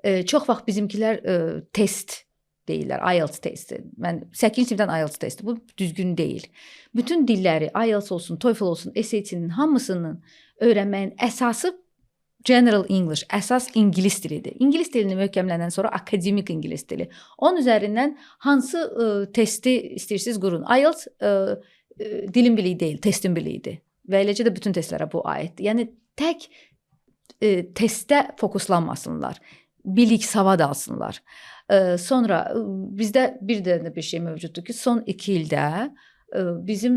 Çox vaxt bizimkilər test deyirlər, IELTS testi. Mən 8-ci sinifdən IELTS testi. Bu düzgün deyil. Bütün dilləri, IELTS olsun, TOEFL olsun, SAT-nin hamısının öyrənməyin əsası General English, əsas ingilis dilidir. İngilis dilini möhkəmlənəndən sonra akademik ingilis dili. Onun üzərindən hansı testi istəyirsiniz qurun. IELTS dilin biliyi deyil, testin biliyidir. Və eləcə də bütün testlərə bu aiddir. Yəni tək testdə fokuslanmasınlar. Bilik, savad alsınlar. Sonra bizdə bir dənə bir şey mövcuddur ki, son 2 ildə bizim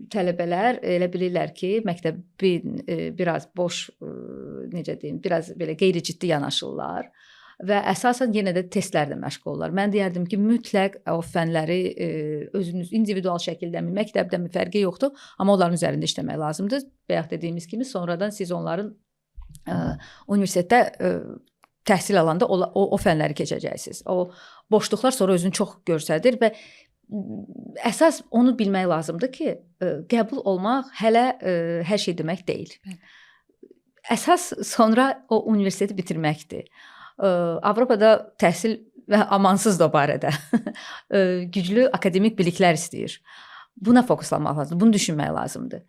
tələbələr elə bilirlər ki, məktəbin biraz boş, necə deyim, biraz belə qeyri-ciddi yanaşırlar və əsasən yenə də testlərlə məşğul olurlar. Mən deyərdim ki, mütləq o fənləri özünüz individual şəkildəmi, məktəbdəmi fərqi yoxdur, amma onların üzərində işləmək lazımdır. Bayaq dediyimiz kimi sonradan siz onların universitetdə təhsil alanda o fənləri keçəcəksiniz. O boşluqlar sonra özünü çox göstərir və əsas onu bilmək lazımdır ki, qəbul olmaq hələ hər şey demək deyil. Əsas sonra o universiteti bitirməkdir. Avropada təhsil və amansız da barədə güclü akademik biliklər istəyir. Buna fokuslanmaq lazımdır, bunu düşünmək lazımdır.